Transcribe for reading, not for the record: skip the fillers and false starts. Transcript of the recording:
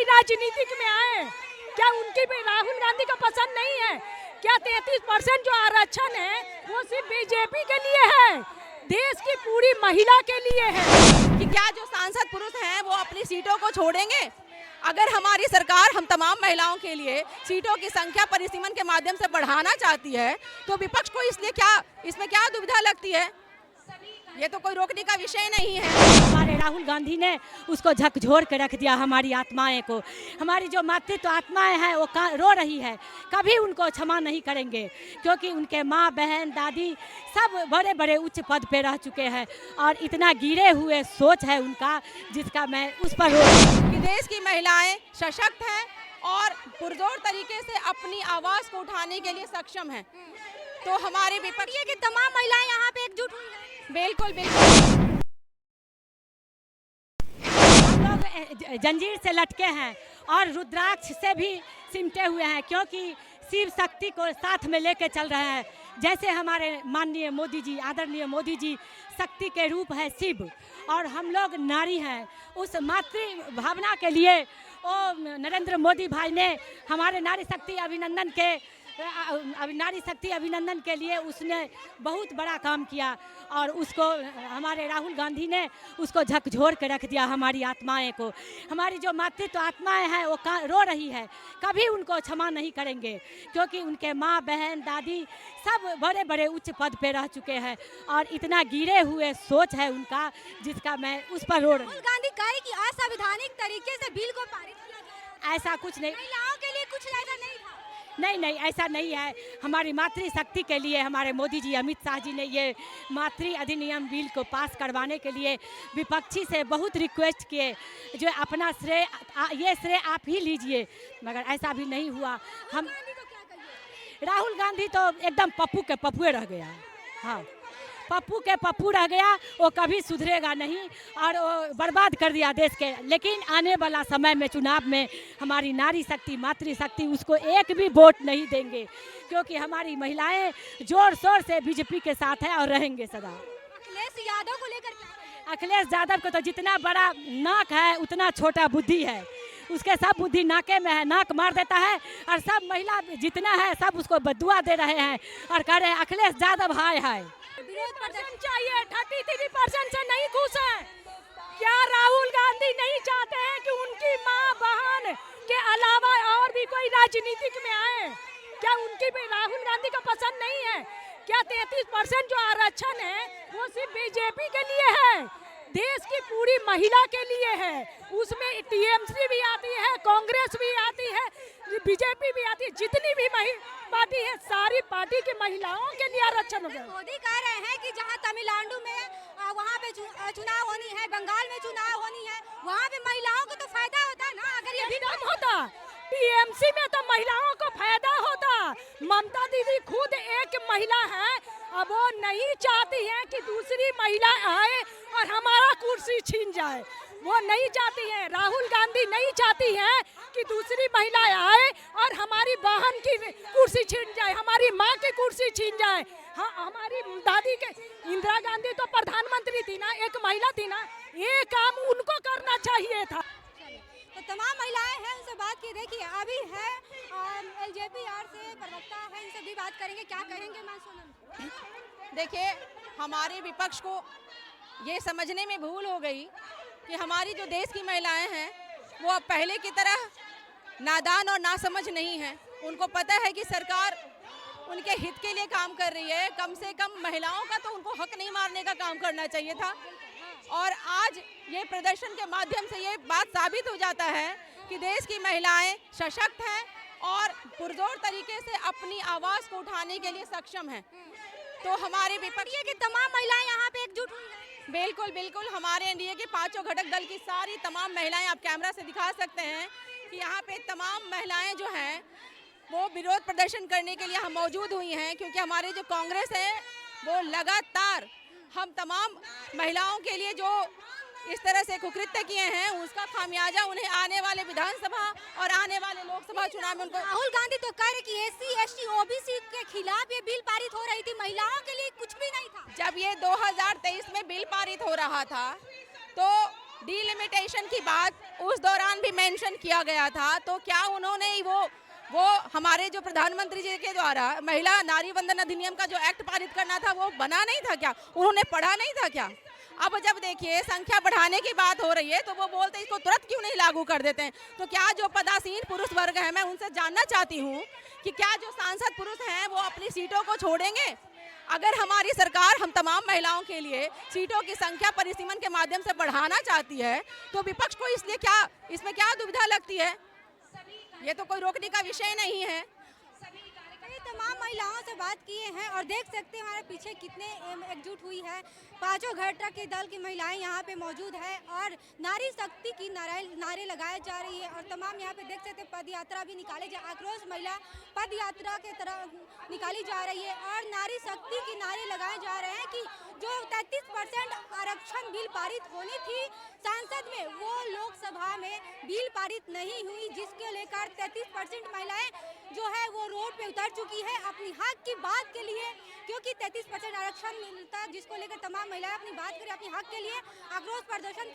कोई राजनीतिक में आए? क्या उनकी भी राहुल गांधी को पसंद नहीं है? क्या 33% जो आरक्षण है वो सिर्फ बीजेपी के लिए है? देश की पूरी महिला के लिए है कि क्या जो सांसद पुरुष हैं वो अपनी सीटों को छोड़ेंगे? अगर हमारी सरकार हम तमाम महिलाओं के लिए सीटों की संख्या परिसीमन के माध्यम से बढ़ाना चाहती है तो विपक्ष को इसमें क्या दुविधा लगती है? ये तो कोई रोकने का विषय नहीं है। हमारे राहुल गांधी ने उसको झकझोर के रख दिया, हमारी आत्माएं को। हमारी जो मातृत्व आत्माएं हैं वो रो रही है, कभी उनको क्षमा नहीं करेंगे क्योंकि उनके माँ बहन दादी सब बड़े बड़े उच्च पद पे रह चुके हैं और इतना गिरे हुए सोच है उनका जिसका मैं उस पर कि देश की महिलाएं सशक्त हैं और पुरजोर तरीके से अपनी आवाज़ को उठाने के लिए सक्षम हैं। तो हमारे विपक्ष की तमाम महिलाएं यहाँ पे एकजुट हुई हैं। बिल्कुल बिल्कुल। हम लोग जंजीर से लटके हैं और रुद्राक्ष से भी सिमटे हुए हैं क्योंकि शिव शक्ति को साथ में लेके चल रहे हैं। जैसे हमारे माननीय मोदी जी, आदरणीय मोदी जी शक्ति के रूप है शिव और हम लोग नारी हैं। उस मातृ भावना के लिए नरेंद्र मोदी भाई ने हमारे नारी शक्ति अभिनंदन के लिए उसने बहुत बड़ा काम किया और उसको हमारे राहुल गांधी ने उसको झकझोर के रख दिया, हमारी आत्माएं को। हमारी जो मातृत्व आत्माएं हैं वो रो रही है, कभी उनको क्षमा नहीं करेंगे क्योंकि उनके माँ बहन दादी सब बड़े बड़े उच्च पद पे रह चुके हैं और इतना गिरे हुए सोच है उनका जिसका मैं उस पर रो रही हूँ। राहुल गांधी कहे कि असंवैधानिक तरीके से बिल को पारित किया गया। ऐसा कुछ नहीं, महिलाओं के लिए कुछ ऐसा नहीं था। नहीं ऐसा नहीं है। हमारी मातृशक्ति के लिए हमारे मोदी जी अमित शाह जी ने ये मातृ अधिनियम बिल को पास करवाने के लिए विपक्षी से बहुत रिक्वेस्ट किए जो अपना ये श्रेय आप ही लीजिए, मगर ऐसा भी नहीं हुआ। हम राहुल गांधी तो एकदम पप्पू के पप्पुए रह गया। हाँ, पप्पू के पप्पू रह गया, वो कभी सुधरेगा नहीं और वो बर्बाद कर दिया देश के। लेकिन आने वाला समय में चुनाव में हमारी नारी शक्ति मातृशक्ति उसको एक भी वोट नहीं देंगे क्योंकि हमारी महिलाएं जोर शोर से बीजेपी के साथ है और रहेंगे सदा। अखिलेश यादव को लेकर अखिलेश यादव को तो जितना बड़ा नाक है उतना छोटा बुद्धि है, उसके सब बुद्धि नाके में है, नाक मार देता है और सब महिला जितना है सब उसको बदुआ दे रहे हैं और कह रहे हैं अखिलेश यादव हाय हाय। चाहिए 33% से नहीं खुश है। क्या राहुल गांधी नहीं चाहते हैं कि उनकी माँ बहन के अलावा और भी कोई राजनीतिक में आए? क्या उनकी भी राहुल गांधी को पसंद नहीं है? क्या 33% जो आरक्षण है वो सिर्फ बीजेपी के लिए है? देश की पूरी महिला के लिए है। उसमें टीएमसी भी आती है, कांग्रेस भी आती है, बीजेपी भी आती है, जितनी भी पार्टी है सारी पार्टी की महिलाओं के लिए आरक्षण हो गया। मोदी कह रहे हैं कि जहां तमिलनाडु में वहां पे चुनाव होनी है, बंगाल में चुनाव होनी है, वहां पे महिलाओं को तो फायदा होता है ना। अगर ये भी कम होता टीएमसी में तो महिलाओं को फायदा होता। ममता दीदी खुद एक महिला है, अब वो नहीं चाहती है कि दूसरी महिला आए और हमारा कुर्सी छीन जाए। वो नहीं चाहती है, राहुल गांधी नहीं चाहती है कि दूसरी महिला आए और हमारी बहन की कुर्सी छीन जाए, हमारी माँ की कुर्सी छीन जाए। हाँ, हमारी दादी के इंदिरा गांधी तो प्रधानमंत्री थी ना, एक महिला थी ना, ये काम उनको करना चाहिए था। तो तमाम महिलाएं हैं, उनसे बात की। देखिए अभी है एलजेपीआर से प्रवक्ता है, इनसे भी बात करेंगे, क्या कहेंगे मैं सोनम। देखिए हमारे विपक्ष को ये समझने में भूल हो गई कि हमारी जो देश की महिलाएं हैं वो अब पहले की तरह नादान और नासमझ नहीं हैं। उनको पता है कि सरकार उनके हित के लिए काम कर रही है। कम से कम महिलाओं का तो उनको हक नहीं मारने का काम करना चाहिए था। और आज ये प्रदर्शन के माध्यम से ये बात साबित हो जाता है कि देश की महिलाएं सशक्त हैं और पुरजोर तरीके से अपनी आवाज़ को उठाने के लिए सक्षम हैं। तो हमारे विपक्ष की तमाम महिलाएं यहाँ पे एकजुट हुई हैं। बिल्कुल बिल्कुल, हमारे एनडीए के पांचों घटक दल की सारी तमाम महिलाएं, आप कैमरा से दिखा सकते हैं कि यहाँ पे तमाम महिलाएं जो हैं वो विरोध प्रदर्शन करने के लिए हम मौजूद हुई हैं क्योंकि हमारे जो कांग्रेस है वो लगातार हम तमाम महिलाओं के लिए जो इस तरह से कुकृत्य किए हैं उसका खामियाजा उन्हें आने वाले विधानसभा और आने वाले लोकसभा चुनाव में उनको। राहुल गांधी तो कह रहे कि एससी एसटी ओबीसी के खिलाफ ये बिल पारित हो रही थी, महिलाओं के लिए कुछ भी नहीं था। जब ये 2023 में बिल पारित हो रहा था तो डिलिमिटेशन की बात उस दौरान भी मेंशन किया गया था, तो क्या उन्होंने वो हमारे जो प्रधानमंत्री जी के द्वारा महिला नारी वंदन अधिनियम का जो एक्ट पारित करना था वो बना नहीं था क्या? उन्होंने पढ़ा नहीं था क्या? अब जब देखिए संख्या बढ़ाने की बात हो रही है तो वो बोलते हैं इसको तुरंत क्यों नहीं लागू कर देते हैं। तो क्या जो पदासीन पुरुष वर्ग है, मैं उनसे जानना चाहती हूँ कि क्या जो सांसद पुरुष हैं वो अपनी सीटों को छोड़ेंगे? अगर हमारी सरकार हम तमाम महिलाओं के लिए सीटों की संख्या परिसीमन के माध्यम से बढ़ाना चाहती है तो विपक्ष को इसमें क्या दुविधा लगती है? ये तो कोई रोकने का विषय नहीं है। ये तमाम महिलाओं से बात किए हैं और देख सकते हैं हमारे पीछे कितने एकजुट हुई है। पांचों घटक के दल की महिलाएं यहाँ पे मौजूद है और नारी शक्ति की नारे लगाए जा रही है और तमाम यहाँ पे देख सकते हैं पद यात्रा भी निकाले जा, आक्रोश महिला पद यात्रा के तरह निकाली जा रही है और नारी शक्ति की नारे लगाए जा रहे हैं कि जो 33% आरक्षण बिल पारित होनी थी संसद में, वो लोकसभा में बिल पारित नहीं हुई, जिसके लेकर 33% महिलाएं जो है वो रोड पे उतर चुकी है अपनी हक की बात के लिए, क्योंकि 33% आरक्षण मिलता है जिसको लेकर तमाम महिलाएं अपनी बात करें, अपनी हक के लिए आक्रोश प्रदर्शन कर